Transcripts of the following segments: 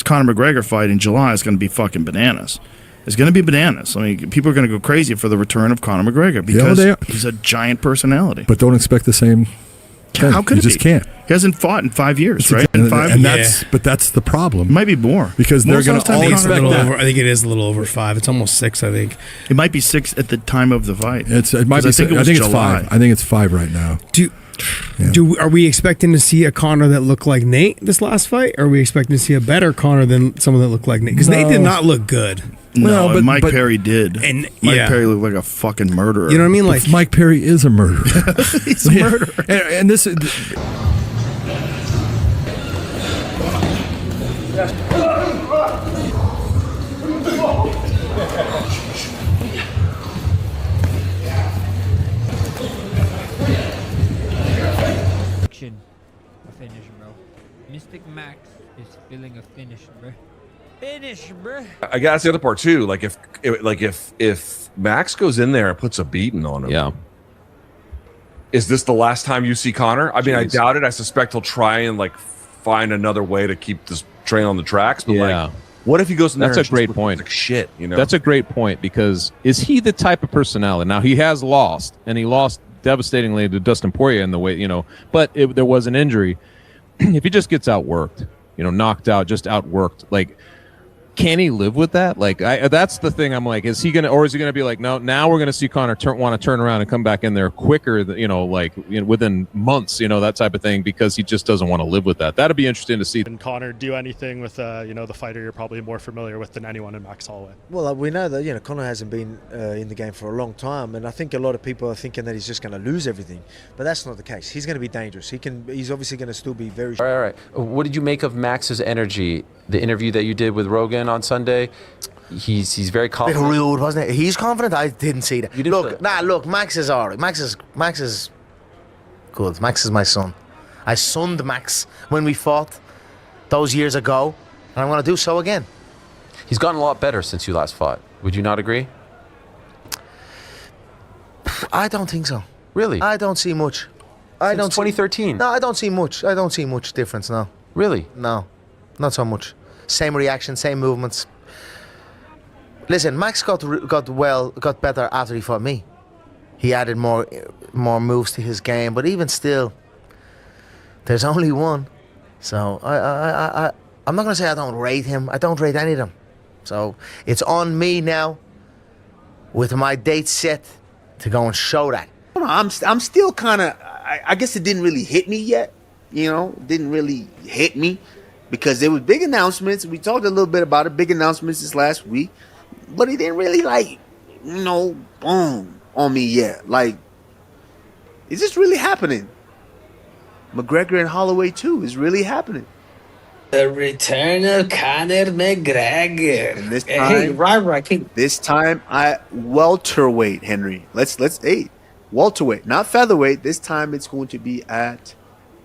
Conor McGregor fight in July is going to be fucking bananas. It's going to be bananas. I mean, people are going to go crazy for the return of Conor McGregor because he's a giant personality. But don't expect the same thing. How could you just can't. He hasn't fought in 5 years, right? But that's the problem. It might be more because they're going to all expect that. I think it is a little over 5. It's almost 6. I think it might be 6 at the time of the fight. It might be. I think it's 5. I think it's 5 right now. Are we expecting to see a Conor that looked like Nate this last fight? Or are we expecting to see a better Conor than someone that looked like Nate? Because Nate did not look good. No, but Mike Perry did. And Mike Perry looked like a fucking murderer. You know what I mean? Like Mike Perry is a murderer. He's a murderer. And this is. Finish, bro. Mystic Max is feeling a finish, bro. Finish, bro. I guess the other part too. Like if Max goes in there and puts a beating on him, is this the last time you see Conor? I mean, I doubt it. I suspect he'll try and like find another way to keep this train on the tracks. But like, what if he goes in there? That's a great point. Like shit, you know. That's a great point because is he the type of personality? Now he has lost, and he lost devastatingly to Dustin Poirier in the way, you know, but there was an injury. If he just gets outworked, you know, knocked out, just outworked, like, can he live with that? Like, that's the thing. I'm like, is he gonna be like, no? Now we're gonna see Conor want to turn around and come back in there quicker, you know, like within months, you know, that type of thing, because he just doesn't want to live with that. That'd be interesting to see. And Conor do anything with, you know, the fighter you're probably more familiar with than anyone in Max Holloway. Well, we know that, you know, Conor hasn't been in the game for a long time, and I think a lot of people are thinking that he's just going to lose everything, but that's not the case. He's going to be dangerous. He's obviously going to still be very. All right. What did you make of Max's energy? The interview that you did with Rogan on Sunday, he's very confident. A bit rude, wasn't it? He's confident. I didn't see that. Look, Max is all right. Max is good. Max is my son. I sunned Max when we fought those years ago, and I'm going to do so again. He's gotten a lot better since you last fought. Would you not agree? I don't think so. Really? I don't see much. Since 2013? No, I don't see much. I don't see much difference now. Really? No, not so much. Same reaction, same movements. Listen, Max got better after he fought me. He added more moves to his game, but even still, there's only one. So I'm not gonna say I don't rate him. I don't rate any of them. So it's on me now, with my date set, to go and show that. I'm still kind of. I guess it didn't really hit me yet. You know, it didn't really hit me. Because there was big announcements. We talked a little bit about it. Big announcements this last week. But it didn't really, like, you know, boom on me yet. Like, is this really happening? McGregor and Holloway, too, is really happening. The return of Conor McGregor. And this time, this time, welterweight, Henry. Let's welterweight, not featherweight. This time it's going to be at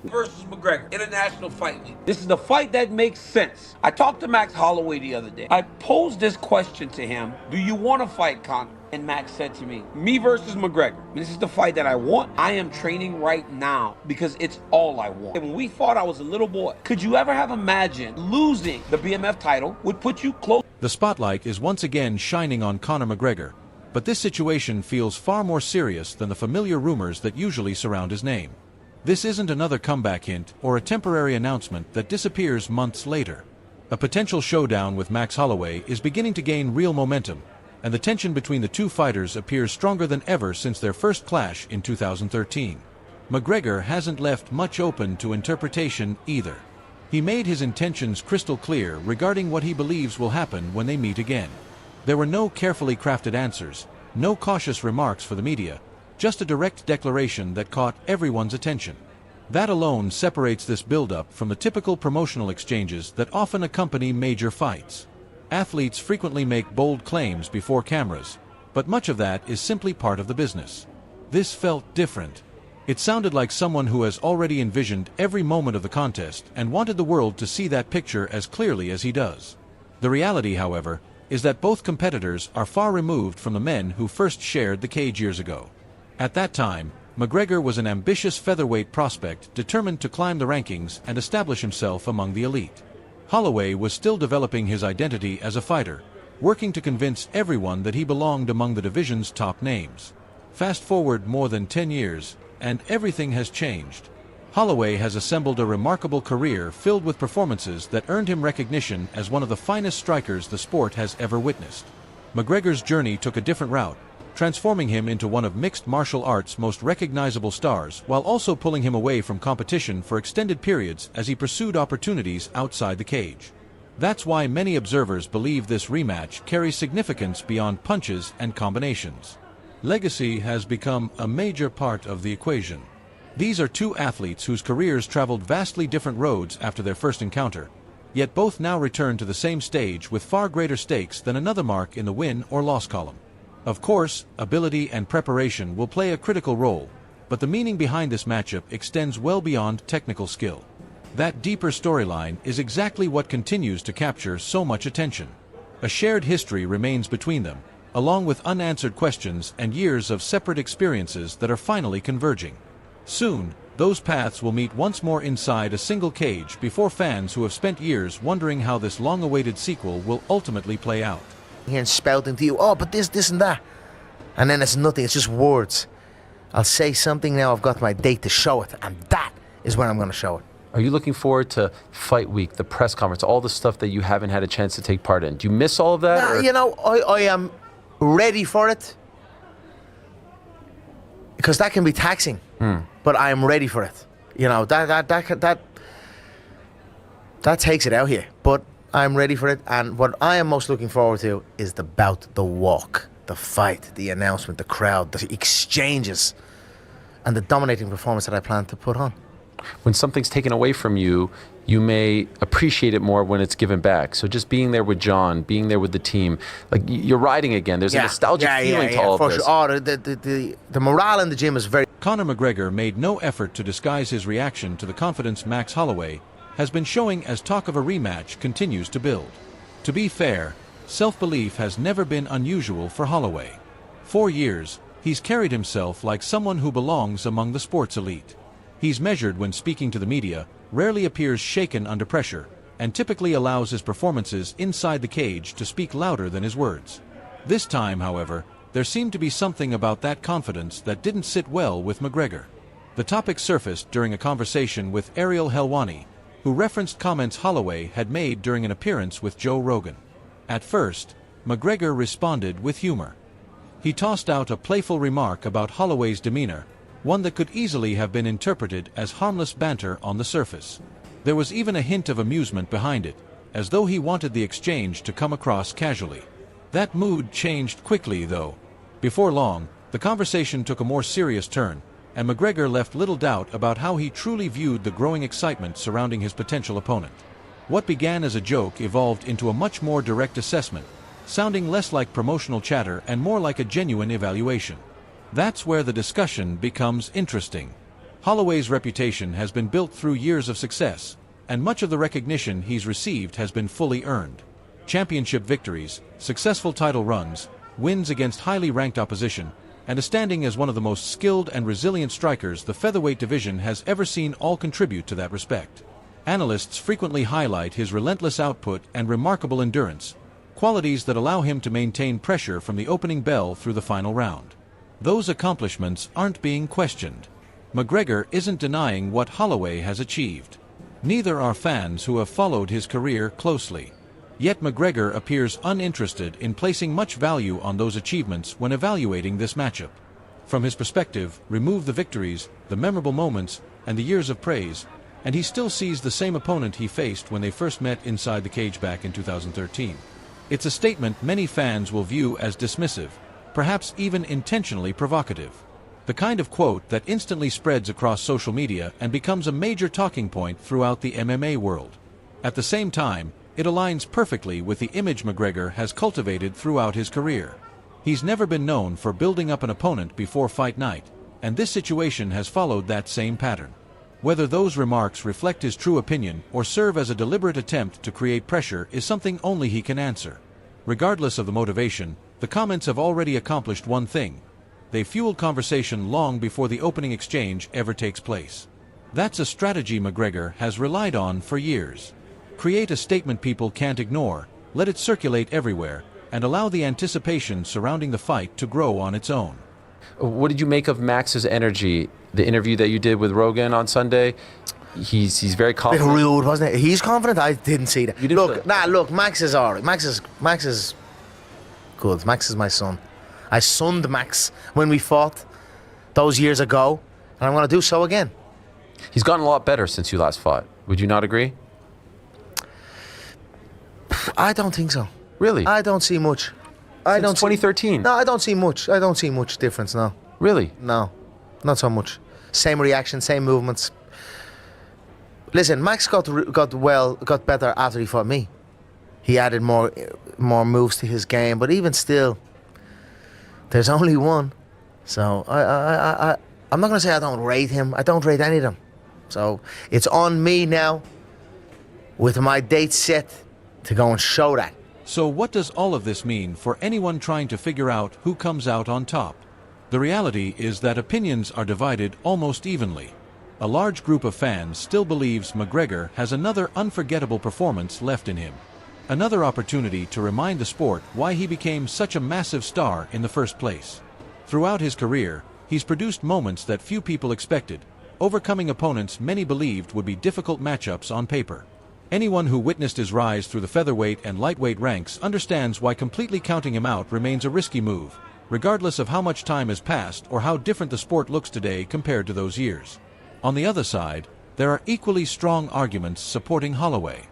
versus McGregor, International Fight League. This is the fight that makes sense. I talked to Max Holloway the other day. I posed this question to him: do you want to fight Conor? And Max said to me versus McGregor. This is the fight that I want. I am training right now because it's all I want. And when we fought, I was a little boy. Could you ever have imagined losing the BMF title would put you close? The spotlight is once again shining on Conor McGregor, but this situation feels far more serious than the familiar rumors that usually surround his name. This isn't another comeback hint or a temporary announcement that disappears months later. A potential showdown with Max Holloway is beginning to gain real momentum, and the tension between the two fighters appears stronger than ever since their first clash in 2013. McGregor hasn't left much open to interpretation either. He made his intentions crystal clear regarding what he believes will happen when they meet again. There were no carefully crafted answers, no cautious remarks for the media, just a direct declaration that caught everyone's attention. That alone separates this build-up from the typical promotional exchanges that often accompany major fights. Athletes frequently make bold claims before cameras, but much of that is simply part of the business. This felt different. It sounded like someone who has already envisioned every moment of the contest and wanted the world to see that picture as clearly as he does. The reality, however, is that both competitors are far removed from the men who first shared the cage years ago. At that time, McGregor was an ambitious featherweight prospect determined to climb the rankings and establish himself among the elite. Holloway was still developing his identity as a fighter, working to convince everyone that he belonged among the division's top names. Fast forward more than 10 years, and everything has changed. Holloway has assembled a remarkable career filled with performances that earned him recognition as one of the finest strikers the sport has ever witnessed. McGregor's journey took a different route, transforming him into one of mixed martial arts' most recognizable stars, while also pulling him away from competition for extended periods as he pursued opportunities outside the cage. That's why many observers believe this rematch carries significance beyond punches and combinations. Legacy has become a major part of the equation. These are two athletes whose careers traveled vastly different roads after their first encounter, yet both now return to the same stage with far greater stakes than another mark in the win or loss column. Of course, ability and preparation will play a critical role, but the meaning behind this matchup extends well beyond technical skill. That deeper storyline is exactly what continues to capture so much attention. A shared history remains between them, along with unanswered questions and years of separate experiences that are finally converging. Soon, those paths will meet once more inside a single cage before fans who have spent years wondering how this long-awaited sequel will ultimately play out. Hearing spouting to you, oh, but this and that. And then it's nothing, it's just words. I'll say something now, I've got my date to show it, and that is when I'm going to show it. Are you looking forward to Fight Week, the press conference, all the stuff that you haven't had a chance to take part in? Do you miss all of that? You know, I am ready for it. Because that can be taxing. But I am ready for it. You know, that takes it out here. But I'm ready for it. And what I am most looking forward to is the bout, the walk, the fight, the announcement, the crowd, the exchanges, and the dominating performance that I plan to put on. When something's taken away from you, you may appreciate it more when it's given back. So just being there with John, being there with the team, like you're riding again. There's a nostalgic feeling to all of this. Oh, the morale in the gym is very... Conor McGregor made no effort to disguise his reaction to the confidence Max Holloway has been showing as talk of a rematch continues to build. To be fair, self-belief has never been unusual for Holloway. For years, he's carried himself like someone who belongs among the sports elite. He's measured when speaking to the media, rarely appears shaken under pressure, and typically allows his performances inside the cage to speak louder than his words. This time, however, there seemed to be something about that confidence that didn't sit well with McGregor. The topic surfaced during a conversation with Ariel Helwani, who referenced comments Holloway had made during an appearance with Joe Rogan. At first, McGregor responded with humor. He tossed out a playful remark about Holloway's demeanor, one that could easily have been interpreted as harmless banter on the surface. There was even a hint of amusement behind it, as though he wanted the exchange to come across casually. That mood changed quickly, though. Before long, the conversation took a more serious turn, and McGregor left little doubt about how he truly viewed the growing excitement surrounding his potential opponent. What began as a joke evolved into a much more direct assessment, sounding less like promotional chatter and more like a genuine evaluation. That's where the discussion becomes interesting. Holloway's reputation has been built through years of success, and much of the recognition he's received has been fully earned. Championship victories, successful title runs, wins against highly ranked opposition, and a standing as one of the most skilled and resilient strikers the featherweight division has ever seen all contribute to that respect. Analysts frequently highlight his relentless output and remarkable endurance, qualities that allow him to maintain pressure from the opening bell through the final round. Those accomplishments aren't being questioned. McGregor isn't denying what Holloway has achieved. Neither are fans who have followed his career closely. Yet McGregor appears uninterested in placing much value on those achievements when evaluating this matchup. From his perspective, remove the victories, the memorable moments, and the years of praise, and he still sees the same opponent he faced when they first met inside the cage back in 2013. It's a statement many fans will view as dismissive, perhaps even intentionally provocative. The kind of quote that instantly spreads across social media and becomes a major talking point throughout the MMA world. At the same time, it aligns perfectly with the image McGregor has cultivated throughout his career. He's never been known for building up an opponent before fight night, and this situation has followed that same pattern. Whether those remarks reflect his true opinion or serve as a deliberate attempt to create pressure is something only he can answer. Regardless of the motivation, the comments have already accomplished one thing. They fueled conversation long before the opening exchange ever takes place. That's a strategy McGregor has relied on for years. Create a statement people can't ignore, let it circulate everywhere, and allow the anticipation surrounding the fight to grow on its own. What did you make of Max's energy? The interview that you did with Rogan on Sunday, he's very confident. Bit rude, wasn't it? He's confident. I didn't see that. Look, Max is alright. Max is good. Max is my son. I sunned Max when we fought those years ago, and I'm going to do so again. He's gotten a lot better since you last fought. Would you not agree? I don't think so. Really? I don't see much. Since 2013? No, I don't see much. I don't see much difference, no. Really? No, not so much. Same reaction, same movements. Listen, Max got better after he fought me. He added more moves to his game, but even still, there's only one. So I'm not going to say I don't rate him. I don't rate any of them. So it's on me now, with my date set, to go and show that. So what does all of this mean for anyone trying to figure out who comes out on top? The reality is that opinions are divided almost evenly. A large group of fans still believes McGregor has another unforgettable performance left in him. Another opportunity to remind the sport why he became such a massive star in the first place. Throughout his career, he's produced moments that few people expected, overcoming opponents many believed would be difficult matchups on paper. Anyone who witnessed his rise through the featherweight and lightweight ranks understands why completely counting him out remains a risky move, regardless of how much time has passed or how different the sport looks today compared to those years. On the other side, there are equally strong arguments supporting Holloway.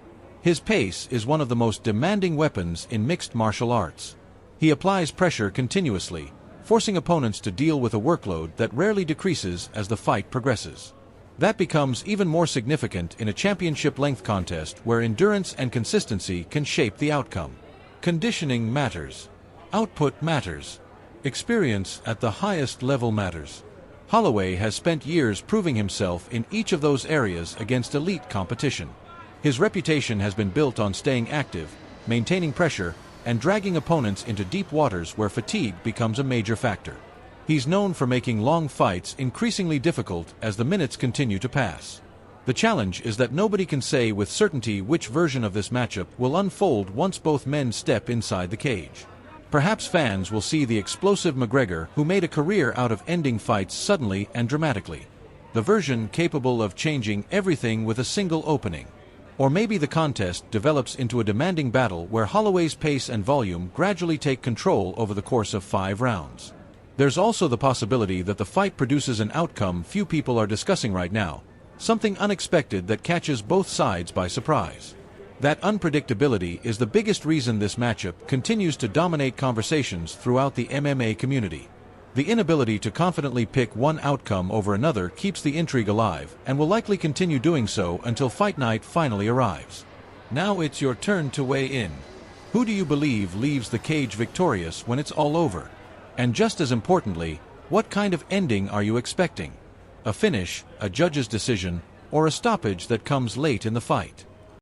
His pace is one of the most demanding weapons in mixed martial arts. He applies pressure continuously, forcing opponents to deal with a workload that rarely decreases as the fight progresses. That becomes even more significant in a championship-length contest where endurance and consistency can shape the outcome. Conditioning matters. Output matters. Experience at the highest level matters. Holloway has spent years proving himself in each of those areas against elite competition. His reputation has been built on staying active, maintaining pressure, and dragging opponents into deep waters where fatigue becomes a major factor. He's known for making long fights increasingly difficult as the minutes continue to pass. The challenge is that nobody can say with certainty which version of this matchup will unfold once both men step inside the cage. Perhaps fans will see the explosive McGregor who made a career out of ending fights suddenly and dramatically. The version capable of changing everything with a single opening. Or maybe the contest develops into a demanding battle where Holloway's pace and volume gradually take control over the course of 5 rounds. There's also the possibility that the fight produces an outcome few people are discussing right now, something unexpected that catches both sides by surprise. That unpredictability is the biggest reason this matchup continues to dominate conversations throughout the MMA community. The inability to confidently pick one outcome over another keeps the intrigue alive and will likely continue doing so until fight night finally arrives. Now it's your turn to weigh in. Who do you believe leaves the cage victorious when it's all over? And just as importantly, what kind of ending are you expecting? A finish, a judge's decision, or a stoppage that comes late in the fight?